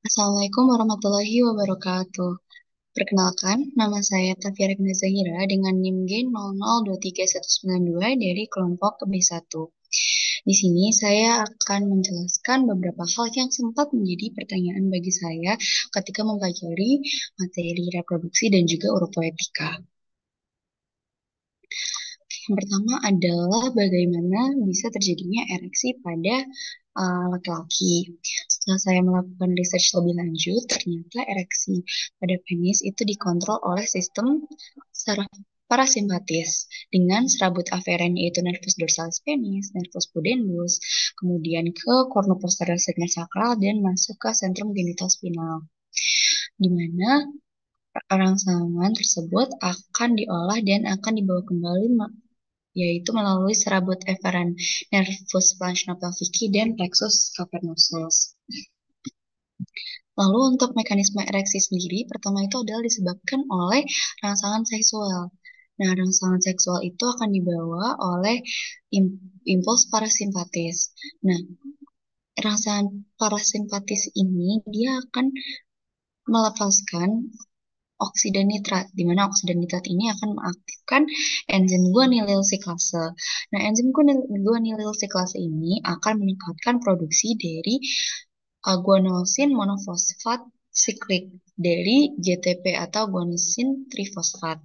Assalamualaikum warahmatullahi wabarakatuh. Perkenalkan, nama saya Tafia Regina Zahira dengan NIM G00239192 dari kelompok B1. Di sini saya akan menjelaskan beberapa hal yang sempat menjadi pertanyaan bagi saya ketika mempelajari materi reproduksi dan juga uropoetika. Yang pertama adalah bagaimana bisa terjadinya ereksi pada laki-laki. Setelah saya melakukan research lebih lanjut, ternyata ereksi pada penis itu dikontrol oleh sistem saraf parasimpatis dengan serabut aferen yaitu nervus dorsalis penis, nervus pudendus, kemudian ke cornu posterior segmen sakral dan masuk ke sentrum genital spinal, di mana rangsangan tersebut akan diolah dan akan dibawa kembali yaitu melalui serabut efferent nervus planchino-pelvici dan plexus cavernosus. Lalu untuk mekanisme ereksi sendiri, pertama itu adalah disebabkan oleh rangsangan seksual. Nah, rangsangan seksual itu akan dibawa oleh impuls parasimpatis. Nah, rangsangan parasimpatis ini dia akan melepaskan oksida nitrat, di mana oksida nitrat ini akan mengaktifkan enzim guanilil siklase. Nah, enzim guanilil siklase ini akan meningkatkan produksi dari guanosin monofosfat siklik dari GTP atau guanosin trifosfat.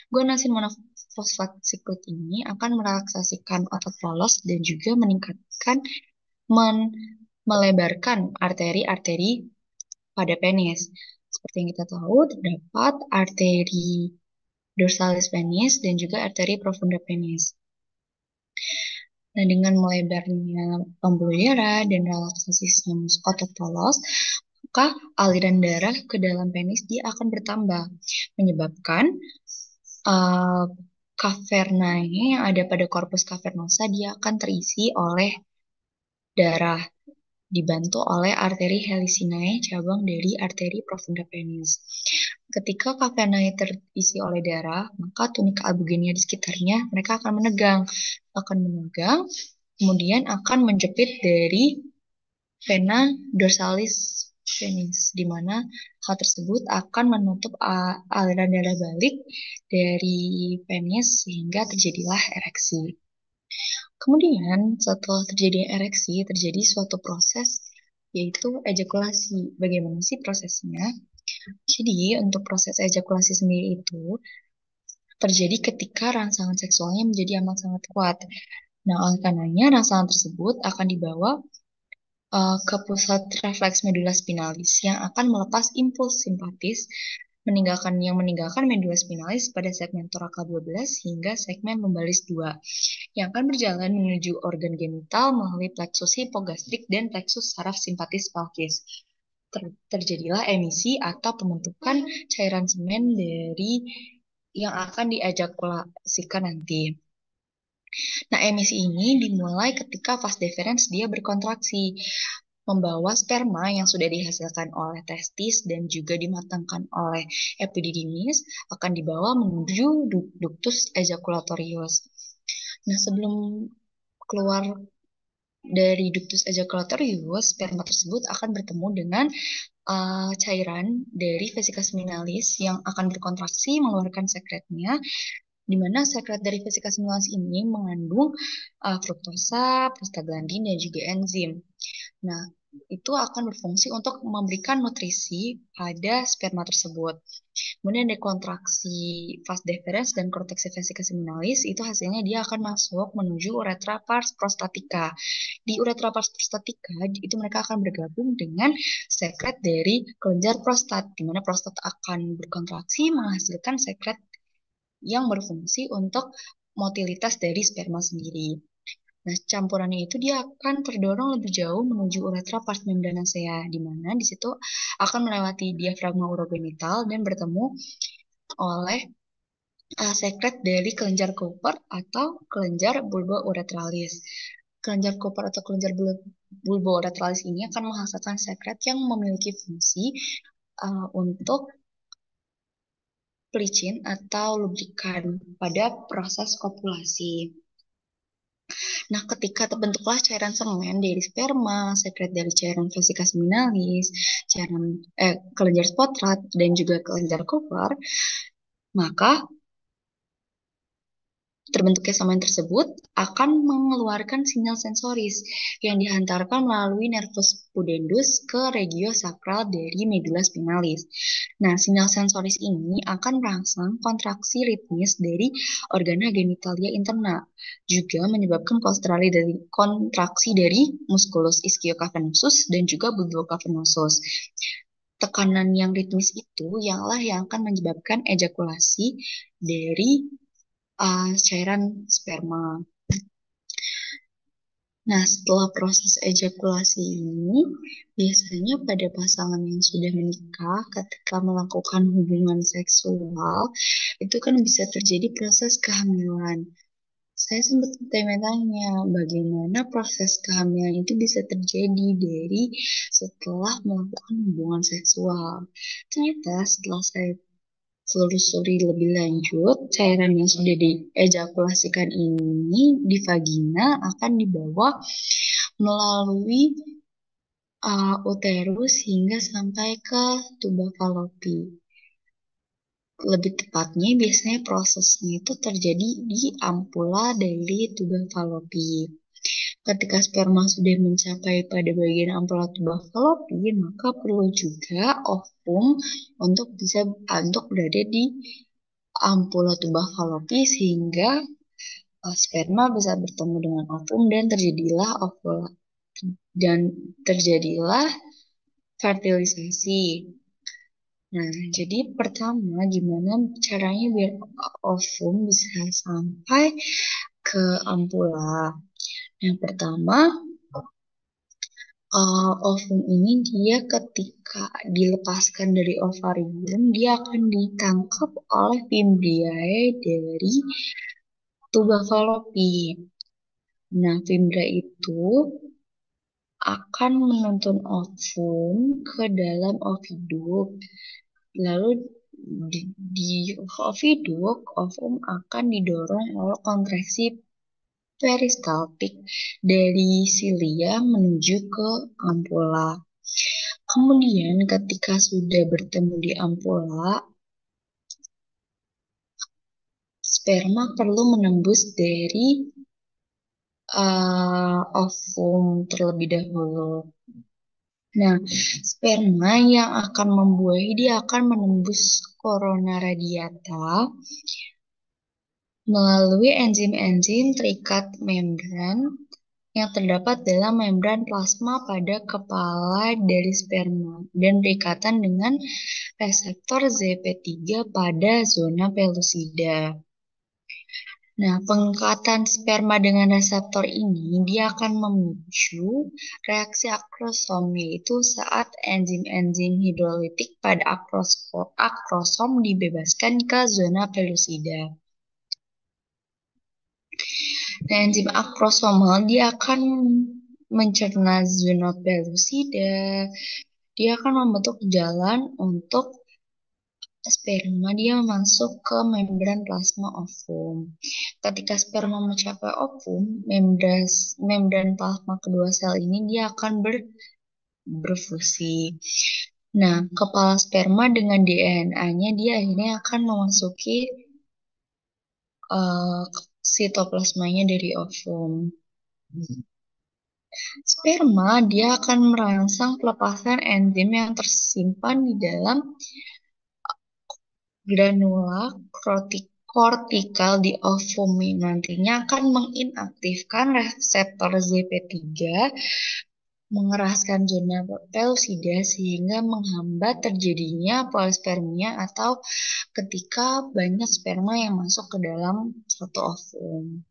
Guanosin monofosfat siklik ini akan merelaksasikan otot polos dan juga meningkatkan melebarkan arteri-arteri pada penis. Seperti yang kita tahu, terdapat arteri dorsalis penis dan juga arteri profunda penis. Nah, dengan melebarnya pembuluh darah dan relaksasi sinus otot polos, maka aliran darah ke dalam penis dia akan bertambah, menyebabkan uh, cavernae yang ada pada corpus cavernosa dia akan terisi oleh darah, dibantu oleh arteri helicinae cabang dari arteri profunda penis. Ketika cavernae terisi oleh darah, maka tunika albugenia di sekitarnya mereka akan menegang, kemudian akan menjepit dari vena dorsalis penis, di mana hal tersebut akan menutup aliran darah balik dari penis sehingga terjadilah ereksi. Kemudian setelah terjadi ereksi, terjadi suatu proses yaitu ejakulasi. Bagaimana sih prosesnya? Jadi untuk proses ejakulasi sendiri itu terjadi ketika rangsangan seksualnya menjadi amat sangat kuat. Nah, oleh karenanya rangsangan tersebut akan dibawa ke pusat refleks medula spinalis yang akan melepas impuls simpatis meninggalkan medula spinalis pada segmen torakal 12 hingga segmen lumbalis 2 yang akan berjalan menuju organ genital melalui plexus hipogastrik dan plexus saraf simpatis pelvis. Terjadilah emisi atau pembentukan cairan semen dari yang akan diejakulasikan nanti. Nah, emisi ini dimulai ketika vas deferens dia berkontraksi, membawa sperma yang sudah dihasilkan oleh testis dan juga dimatangkan oleh epididymis akan dibawa menuju ductus ejaculatorius. Nah, sebelum keluar dari ductus ejaculatorius, sperma tersebut akan bertemu dengan cairan dari vesika seminalis yang akan berkontraksi mengeluarkan sekretnya, di mana sekret dari vesika seminalis ini mengandung fruktosa, prostaglandin, dan juga enzim. Nah, itu akan berfungsi untuk memberikan nutrisi pada sperma tersebut. Kemudian ada kontraksi vas deferens dan korteksi vesika seminalis, itu hasilnya dia akan masuk menuju uretra pars prostatica. Di uretra pars prostatica, itu mereka akan bergabung dengan sekret dari kelenjar prostat, di mana prostat akan berkontraksi menghasilkan sekret yang berfungsi untuk motilitas dari sperma sendiri. Nah, campurannya itu dia akan terdorong lebih jauh menuju uretra pars membranacea, di mana di situ akan melewati diafragma urogenital dan bertemu oleh sekret dari kelenjar Cooper atau kelenjar bulbouretralis. Kelenjar Cooper atau kelenjar bulbouretralis ini akan menghasilkan sekret yang memiliki fungsi untuk pelicin atau lubrikan pada proses kopulasi. Nah, ketika terbentuklah cairan semen dari sperma, sekret dari cairan vesika seminalis, cairan kelenjar spotrat, dan juga kelenjar Kupfer, maka terbentuknya semen tersebut akan mengeluarkan sinyal sensoris yang dihantarkan melalui nervus pudendus ke regio sakral dari medula spinalis. Nah, sinyal sensoris ini akan merangsang kontraksi ritmis dari organa genitalia interna, juga menyebabkan kontraksi dari musculus ischio-cavernosus dan juga bulbo cavernosus. Tekanan yang ritmis itu yang akan menyebabkan ejakulasi dari cairan sperma. Nah, setelah proses ejakulasi ini, biasanya pada pasangan yang sudah menikah, ketika melakukan hubungan seksual, itu kan bisa terjadi proses kehamilan. Saya sempat bertanya-tanya, bagaimana proses kehamilan itu bisa terjadi dari setelah melakukan hubungan seksual. Ternyata setelah saya telusuri lebih lanjut, cairan yang sudah diejakulasikan ini di vagina akan dibawa melalui uterus hingga sampai ke tuba falopi. Lebih tepatnya, biasanya prosesnya itu terjadi di ampula dari tuba falopi. Ketika sperma sudah mencapai pada bagian ampula tuba falopi, maka perlu juga ovum untuk berada di ampula tuba falopi sehingga sperma bisa bertemu dengan ovum dan terjadilah fertilisasi. Nah, jadi pertama gimana caranya biar ovum bisa sampai ke ampula? Yang pertama, ovum ini dia ketika dilepaskan dari ovarium, dia akan ditangkap oleh fimbriae dari tuba falopi. Nah, fibra itu akan menuntun ovum ke dalam oviduk. Lalu di oviduk, ovum akan didorong oleh kontraksi peristaltik dari silia menuju ke ampula. Kemudian ketika sudah bertemu di ampula, sperma perlu menembus dari ovum terlebih dahulu. Nah, sperma yang akan membuahi dia akan menembus corona radiata melalui enzim-enzim terikat membran yang terdapat dalam membran plasma pada kepala dari sperma dan berikatan dengan reseptor ZP3 pada zona pellucida. Nah, pengikatan sperma dengan reseptor ini dia akan memicu reaksi akrosom, yaitu saat enzim-enzim hidrolitik pada akrosom dibebaskan ke zona pellucida. Nah, enzim akrosomal dia akan mencerna zona pellucida, dia akan membentuk jalan untuk sperma dia masuk ke membran plasma ovum. Ketika sperma mencapai ovum, membran plasma kedua sel ini dia akan berfusi. Nah, kepala sperma dengan DNA-nya dia akhirnya akan memasuki sitoplasmanya dari ovum. Sperma dia akan merangsang pelepasan enzim yang tersimpan di dalam granula kortikal di ovum yang nantinya akan menginaktifkan reseptor ZP3, mengeraskan zona pellucida sehingga menghambat terjadinya polispermia atau ketika banyak sperma yang masuk ke dalam satu ovum.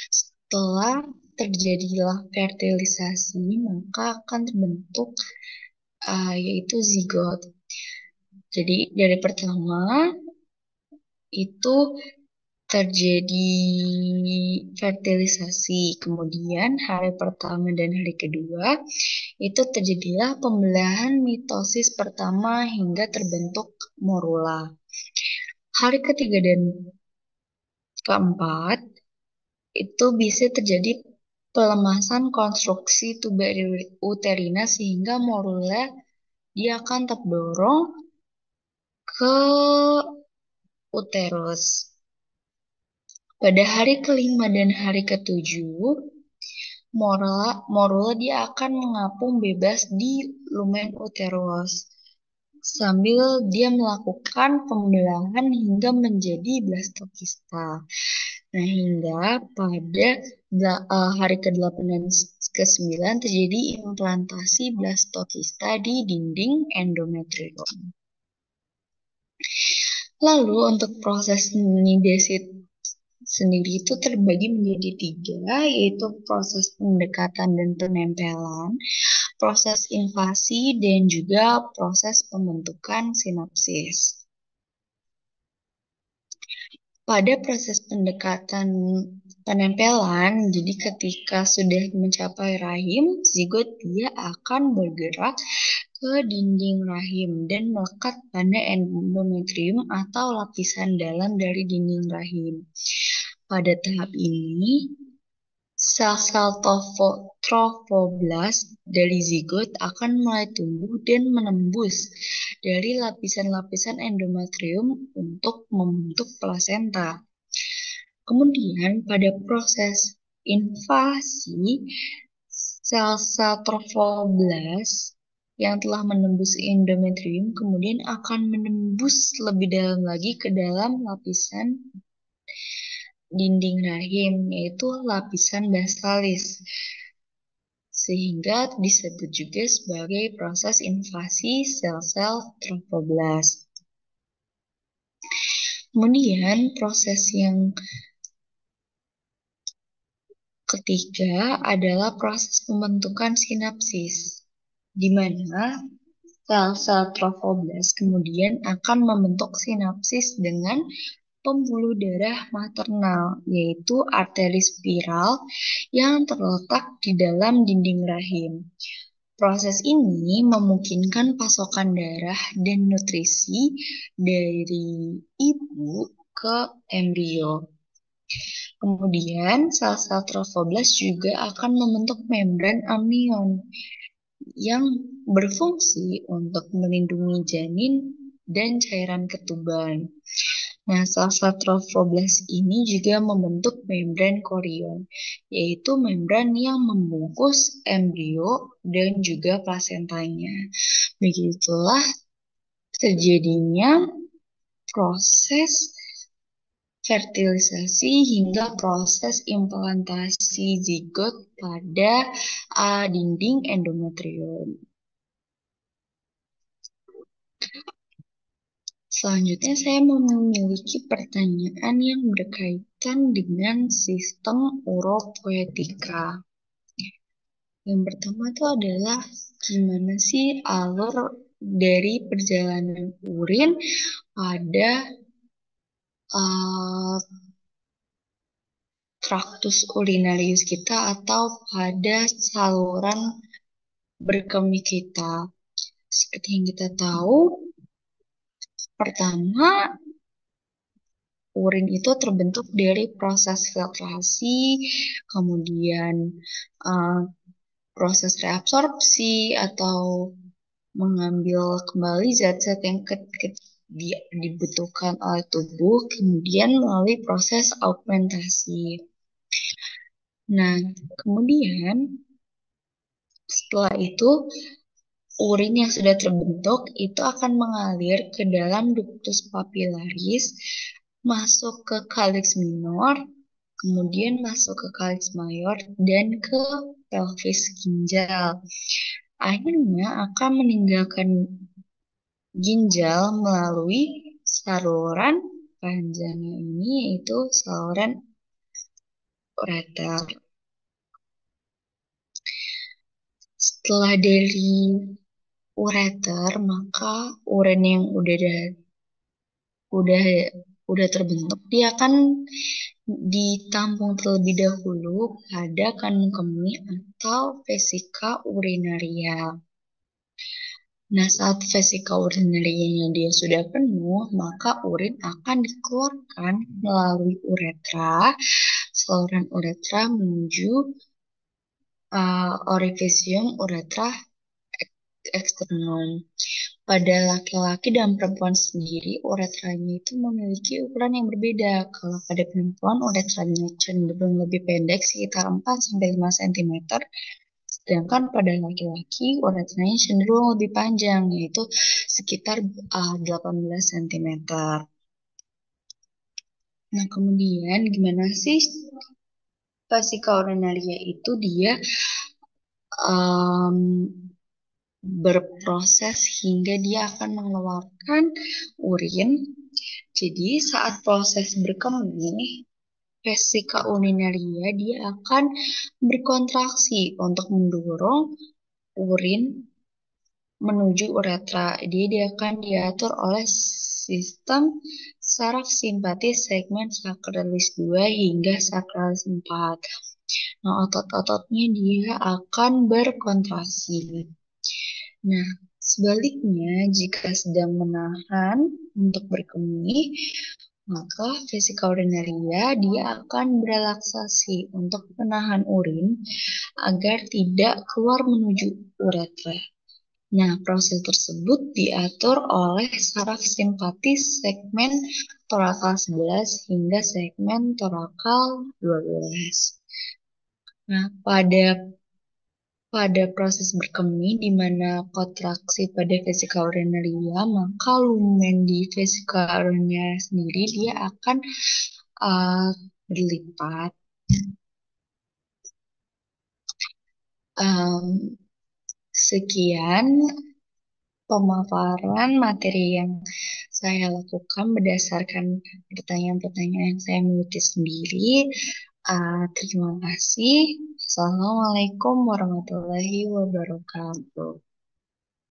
Setelah terjadilah fertilisasi, maka akan terbentuk yaitu zigot. Jadi dari pertama itu terjadi fertilisasi, kemudian hari pertama dan hari kedua itu terjadilah pembelahan mitosis pertama hingga terbentuk morula. Hari ketiga dan keempat itu bisa terjadi pelemasan konstruksi tuba uterina sehingga morula dia akan terdorong ke uterus. Pada hari kelima dan hari ketujuh, morula dia akan mengapung bebas di lumen uterus sambil dia melakukan pembelahan hingga menjadi blastokista. Nah, hingga pada hari ke-8 dan ke-9 terjadi implantasi blastokista di dinding endometrium. Lalu untuk proses nidasid sendiri itu terbagi menjadi 3, yaitu proses pendekatan dan penempelan, proses invasi, dan juga proses pembentukan sinapsis. Pada proses pendekatan penempelan, jadi ketika sudah mencapai rahim, zigot dia akan bergerak ke dinding rahim dan melekat pada endometrium atau lapisan dalam dari dinding rahim. Pada tahap ini, sel-sel trofoblast dari zigot akan mulai tumbuh dan menembus dari lapisan-lapisan endometrium untuk membentuk plasenta. Kemudian pada proses invasi, sel-sel trofoblast yang telah menembus endometrium kemudian akan menembus lebih dalam lagi ke dalam lapisan dinding rahim, yaitu lapisan basalis, sehingga disebut juga sebagai proses invasi sel-sel trofoblast. Kemudian proses yang ketiga adalah proses pembentukan sinapsis, di mana sel-sel trofoblast kemudian akan membentuk sinapsis dengan pembuluh darah maternal, yaitu arteri spiral yang terletak di dalam dinding rahim. Proses ini memungkinkan pasokan darah dan nutrisi dari ibu ke embrio. Kemudian, sel-sel trofoblast juga akan membentuk membran amnion yang berfungsi untuk melindungi janin dan cairan ketuban. Nah, sel-sel trofoblast ini juga membentuk membran korion, yaitu membran yang membungkus embrio dan juga plasentanya. Begitulah terjadinya proses fertilisasi hingga proses implantasi zigot pada dinding endometrium. Selanjutnya saya memiliki pertanyaan yang berkaitan dengan sistem uropoetika. Yang pertama itu adalah gimana sih alur dari perjalanan urin pada traktus urinarius kita atau pada saluran berkemih kita. Seperti yang kita tahu, pertama, urin itu terbentuk dari proses filtrasi, kemudian proses reabsorpsi atau mengambil kembali zat-zat yang dibutuhkan oleh tubuh, kemudian melalui proses augmentasi. Nah, kemudian setelah itu urin yang sudah terbentuk itu akan mengalir ke dalam ductus papillaris, masuk ke calyx minor, kemudian masuk ke calyx major, dan ke pelvis ginjal. Akhirnya akan meninggalkan ginjal melalui saluran panjangnya ini, yaitu saluran ureter. Setelah dari ureter, maka urin yang udah terbentuk, dia akan ditampung terlebih dahulu pada kandung kemih atau vesika urinaria. Nah, saat vesika urinarianya dia sudah penuh, maka urin akan dikeluarkan melalui uretra saluran uretra menuju orifisium uretra eksternum. Pada laki-laki dan perempuan sendiri, uretranya itu memiliki ukuran yang berbeda. Kalau pada perempuan, uretranya cenderung lebih pendek, sekitar 4-5 cm. Sedangkan pada laki-laki, uretranya cenderung lebih panjang, yaitu sekitar 18 cm. Nah, kemudian gimana sih vesika urinaria itu dia em, berproses hingga dia akan mengeluarkan urin. Jadi saat proses berkemih, vesika urinaria dia akan berkontraksi untuk mendorong urin menuju uretra. Dia akan diatur oleh sistem saraf simpatis segmen sakralis 2 hingga sakralis 4. Nah, otot-ototnya dia akan berkontraksi. Nah, sebaliknya jika sedang menahan untuk berkemih, maka vesika urinaria dia akan berelaksasi untuk menahan urin agar tidak keluar menuju uretra. Nah, proses tersebut diatur oleh saraf simpatis segmen torakal 11 hingga segmen torakal 12. Nah, pada proses berkemih di mana kontraksi pada vesika urinaria, maka lumen di vesika urinaria sendiri dia akan uh, berlipat. Sekian pemaparan materi yang saya lakukan berdasarkan pertanyaan-pertanyaan yang saya miliki sendiri. Terima kasih. Assalamualaikum warahmatullahi wabarakatuh.